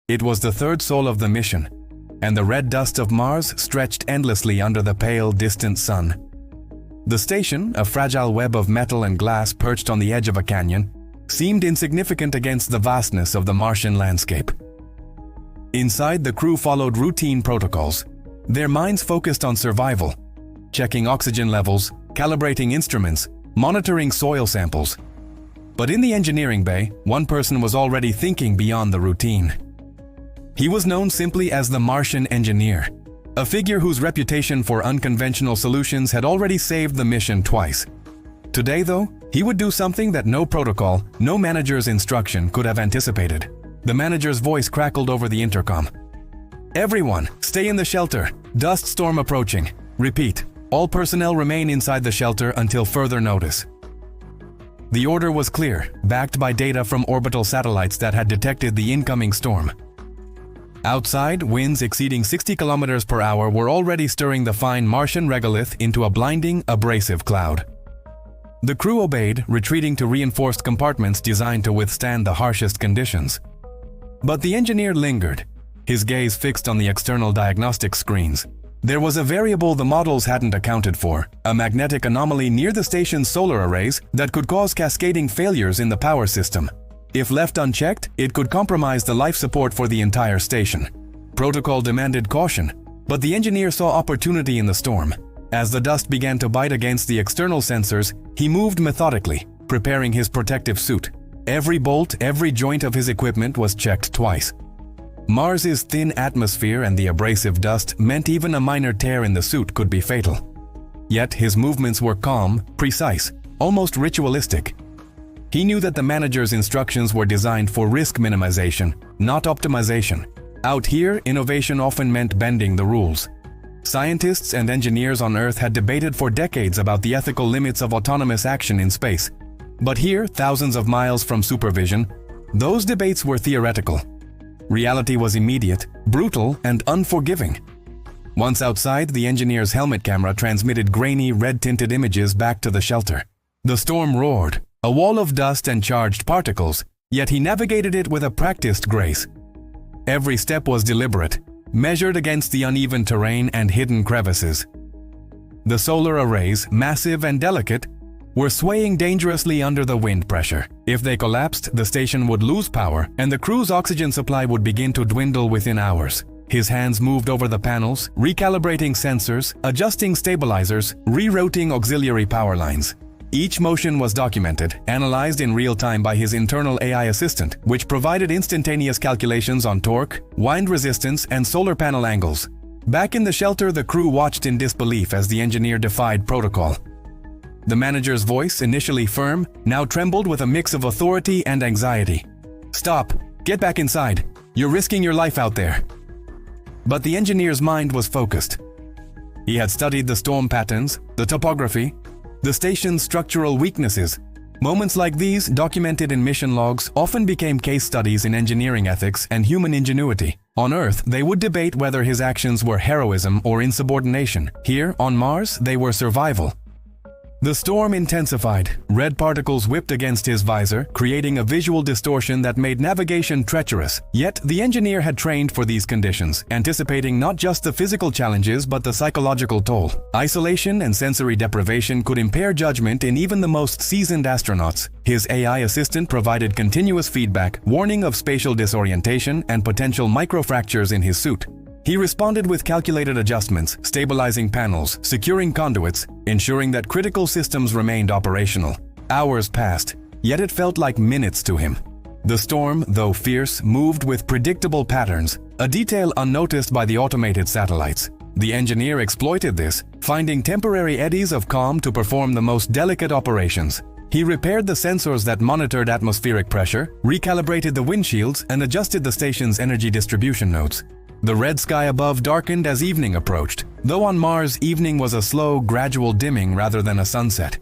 It was the third sol of the mission, and the red dust of Mars stretched endlessly under the pale, distant sun. The station, a fragile web of metal and glass perched on the edge of a canyon, seemed insignificant against the vastness of the Martian landscape. Inside, the crew followed routine protocols, their minds focused on survival, checking oxygen levels, calibrating instruments, monitoring soil samples. But in the engineering bay, one person was already thinking beyond the routine. He was known simply as the Martian Engineer, a figure whose reputation for unconventional solutions had already saved the mission twice. Today, though, he would do something that no protocol, no manager's instruction could have anticipated. The manager's voice crackled over the intercom. "Everyone, stay in the shelter. Dust storm approaching. Repeat, all personnel remain inside the shelter until further notice." The order was clear, backed by data from orbital satellites that had detected the incoming storm. Outside, winds exceeding 60 kilometers per hour were already stirring the fine Martian regolith into a blinding, abrasive cloud. The crew obeyed, retreating to reinforced compartments designed to withstand the harshest conditions. But the engineer lingered, his gaze fixed on the external diagnostic screens. There was a variable the models hadn't accounted for, a magnetic anomaly near the station's solar arrays that could cause cascading failures in the power system. If left unchecked, it could compromise the life support for the entire station. Protocol demanded caution, but the engineer saw opportunity in the storm. As the dust began to bite against the external sensors, he moved methodically, preparing his protective suit. Every bolt, every joint of his equipment was checked twice. Mars's thin atmosphere and the abrasive dust meant even a minor tear in the suit could be fatal. Yet his movements were calm, precise, almost ritualistic. He knew that the manager's instructions were designed for risk minimization, not optimization. Out here, innovation often meant bending the rules. Scientists and engineers on Earth had debated for decades about the ethical limits of autonomous action in space. But here, thousands of miles from supervision, those debates were theoretical. Reality was immediate, brutal, and unforgiving. Once outside, the engineer's helmet camera transmitted grainy, red-tinted images back to the shelter. The storm roared, a wall of dust and charged particles, yet he navigated it with a practiced grace. Every step was deliberate, measured against the uneven terrain and hidden crevices. The solar arrays, massive and delicate, were swaying dangerously under the wind pressure. If they collapsed, the station would lose power, and the crew's oxygen supply would begin to dwindle within hours. His hands moved over the panels, recalibrating sensors, adjusting stabilizers, rerouting auxiliary power lines. Each motion was documented, analyzed in real time by his internal AI assistant, which provided instantaneous calculations on torque, wind resistance, and solar panel angles. Back in the shelter, the crew watched in disbelief as the engineer defied protocol. The manager's voice, initially firm, now trembled with a mix of authority and anxiety. "Stop! Get back inside! You're risking your life out there!" But the engineer's mind was focused. He had studied the storm patterns, the topography, the station's structural weaknesses. Moments like these, documented in mission logs, often became case studies in engineering ethics and human ingenuity. On Earth, they would debate whether his actions were heroism or insubordination. Here, on Mars, they were survival. The storm intensified. Red particles whipped against his visor, creating a visual distortion that made navigation treacherous. Yet, the engineer had trained for these conditions, anticipating not just the physical challenges but the psychological toll. Isolation and sensory deprivation could impair judgment in even the most seasoned astronauts. His AI assistant provided continuous feedback, warning of spatial disorientation and potential microfractures in his suit. He responded with calculated adjustments, stabilizing panels, securing conduits, ensuring that critical systems remained operational. Hours passed, yet it felt like minutes to him. The storm, though fierce, moved with predictable patterns, a detail unnoticed by the automated satellites. The engineer exploited this, finding temporary eddies of calm to perform the most delicate operations. He repaired the sensors that monitored atmospheric pressure, recalibrated the windshields, and adjusted the station's energy distribution nodes. The red sky above darkened as evening approached, though on Mars evening was a slow, gradual dimming rather than a sunset.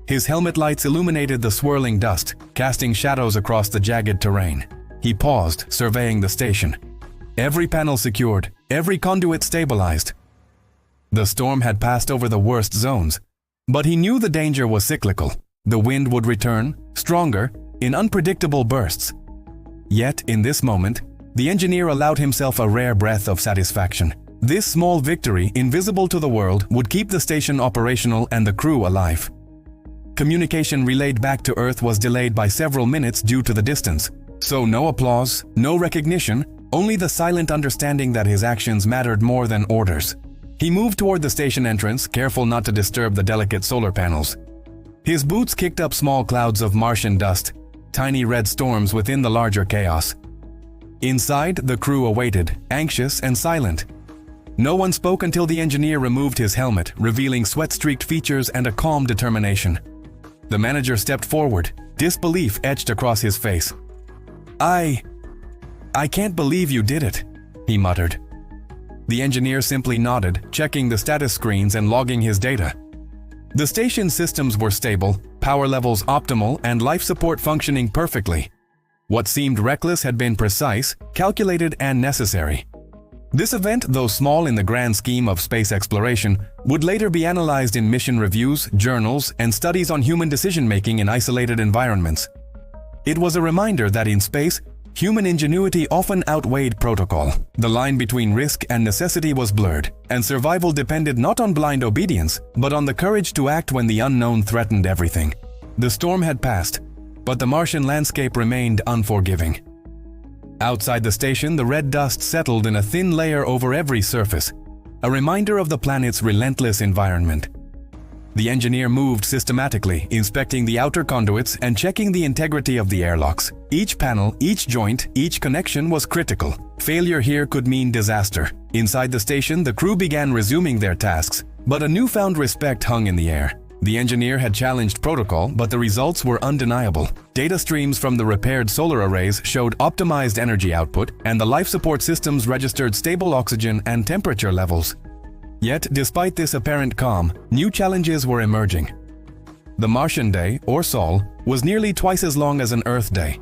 His helmet lights illuminated the swirling dust, casting shadows across the jagged terrain. He paused, surveying the station. Every panel secured, every conduit stabilized. The storm had passed over the worst zones, but he knew the danger was cyclical. The wind would return, stronger, in unpredictable bursts. Yet, in this moment, The engineer allowed himself a rare breath of satisfaction. This small victory, invisible to the world, would keep the station operational and the crew alive. Communication relayed back to Earth was delayed by several minutes due to the distance. So no applause, no recognition, only the silent understanding that his actions mattered more than orders. He moved toward the station entrance, careful not to disturb the delicate solar panels. His boots kicked up small clouds of Martian dust, tiny red storms within the larger chaos. Inside, the crew awaited, anxious and silent. No one spoke until the engineer removed his helmet, revealing sweat-streaked features and a calm determination. The manager stepped forward, disbelief etched across his face. I can't believe you did it," he muttered. The engineer simply nodded, checking the status screens and logging his data. The station's systems were stable, power levels optimal, and life support functioning perfectly. What seemed reckless had been precise, calculated, and necessary. This event, though small in the grand scheme of space exploration, would later be analyzed in mission reviews, journals, and studies on human decision-making in isolated environments. It was a reminder that in space, human ingenuity often outweighed protocol. The line between risk and necessity was blurred, and survival depended not on blind obedience, but on the courage to act when the unknown threatened everything. The storm had passed, but the Martian landscape remained unforgiving. Outside the station, the red dust settled in a thin layer over every surface, a reminder of the planet's relentless environment. The engineer moved systematically, inspecting the outer conduits and checking the integrity of the airlocks. Each panel, each joint, each connection was critical. Failure here could mean disaster. Inside the station, the crew began resuming their tasks, but a newfound respect hung in the air. The engineer had challenged protocol, but the results were undeniable. Data streams from the repaired solar arrays showed optimized energy output, and the life support systems registered stable oxygen and temperature levels. Yet, despite this apparent calm, new challenges were emerging. The Martian day, or Sol, was nearly twice as long as an Earth day,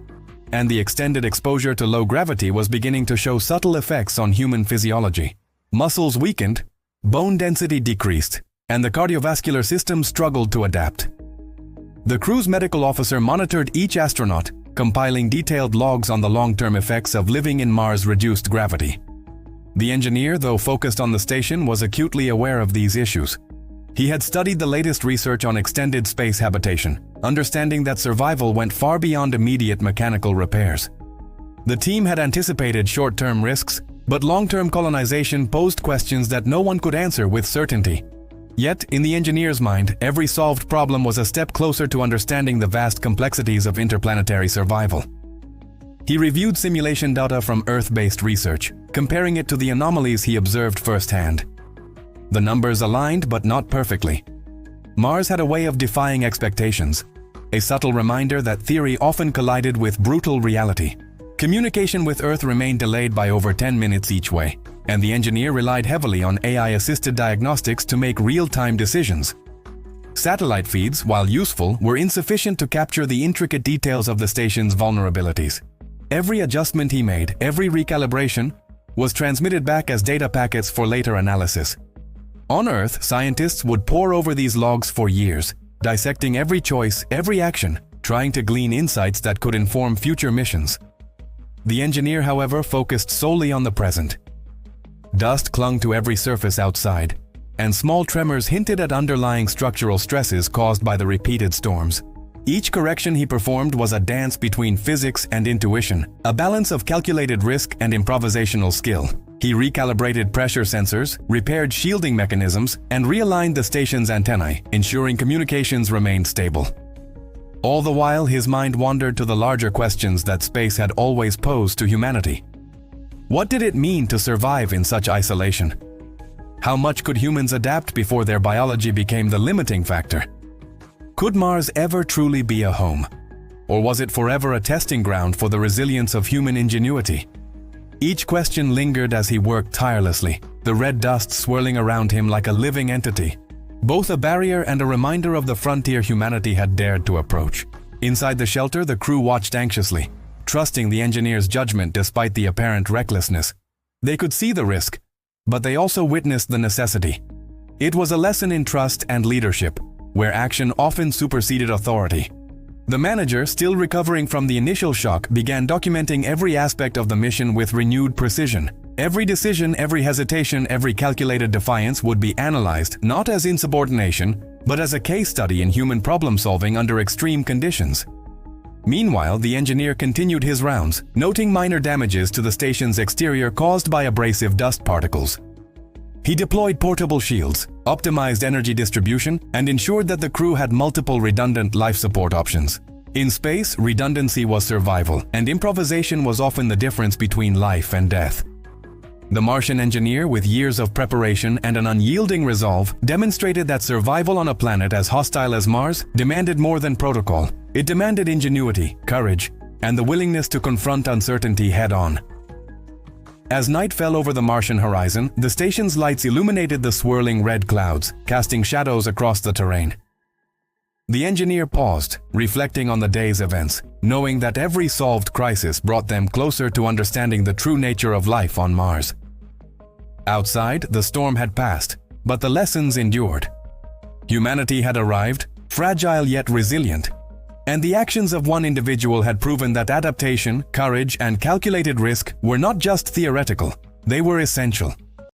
and the extended exposure to low gravity was beginning to show subtle effects on human physiology. Muscles weakened, bone density decreased, and the cardiovascular system struggled to adapt. The crew's medical officer monitored each astronaut, compiling detailed logs on the long-term effects of living in Mars' reduced gravity. The engineer, though focused on the station, was acutely aware of these issues. He had studied the latest research on extended space habitation, understanding that survival went far beyond immediate mechanical repairs. The team had anticipated short-term risks, but long-term colonization posed questions that no one could answer with certainty. Yet, in the engineer's mind, every solved problem was a step closer to understanding the vast complexities of interplanetary survival. He reviewed simulation data from Earth-based research, comparing it to the anomalies he observed firsthand. The numbers aligned, but not perfectly. Mars had a way of defying expectations, a subtle reminder that theory often collided with brutal reality. Communication with Earth remained delayed by over 10 minutes each way, and the engineer relied heavily on AI-assisted diagnostics to make real-time decisions. Satellite feeds, while useful, were insufficient to capture the intricate details of the station's vulnerabilities. Every adjustment he made, every recalibration, was transmitted back as data packets for later analysis. On Earth, scientists would pore over these logs for years, dissecting every choice, every action, trying to glean insights that could inform future missions. The engineer, however, focused solely on the present. Dust clung to every surface outside, and small tremors hinted at underlying structural stresses caused by the repeated storms. Each correction he performed was a dance between physics and intuition, a balance of calculated risk and improvisational skill. He recalibrated pressure sensors, repaired shielding mechanisms, and realigned the station's antennae, ensuring communications remained stable. All the while, his mind wandered to the larger questions that space had always posed to humanity. What did it mean to survive in such isolation? How much could humans adapt before their biology became the limiting factor? Could Mars ever truly be a home? Or was it forever a testing ground for the resilience of human ingenuity? Each question lingered as he worked tirelessly, the red dust swirling around him like a living entity, both a barrier and a reminder of the frontier humanity had dared to approach. Inside the shelter, the crew watched anxiously, trusting the engineer's judgment despite the apparent recklessness. They could see the risk, but they also witnessed the necessity. It was a lesson in trust and leadership, where action often superseded authority. The manager, still recovering from the initial shock, began documenting every aspect of the mission with renewed precision. Every decision, every hesitation, every calculated defiance would be analyzed not as insubordination, but as a case study in human problem-solving under extreme conditions. Meanwhile, the engineer continued his rounds, noting minor damages to the station's exterior caused by abrasive dust particles. He deployed portable shields, optimized energy distribution, and ensured that the crew had multiple redundant life support options. In space, redundancy was survival, and improvisation was often the difference between life and death. The Martian engineer, with years of preparation and an unyielding resolve, demonstrated that survival on a planet as hostile as Mars demanded more than protocol. It demanded ingenuity, courage, and the willingness to confront uncertainty head-on. As night fell over the Martian horizon, the station's lights illuminated the swirling red clouds, casting shadows across the terrain. The engineer paused, reflecting on the day's events, knowing that every solved crisis brought them closer to understanding the true nature of life on Mars. Outside, the storm had passed, but the lessons endured. Humanity had arrived, fragile yet resilient, and the actions of one individual had proven that adaptation, courage, and calculated risk were not just theoretical, they were essential.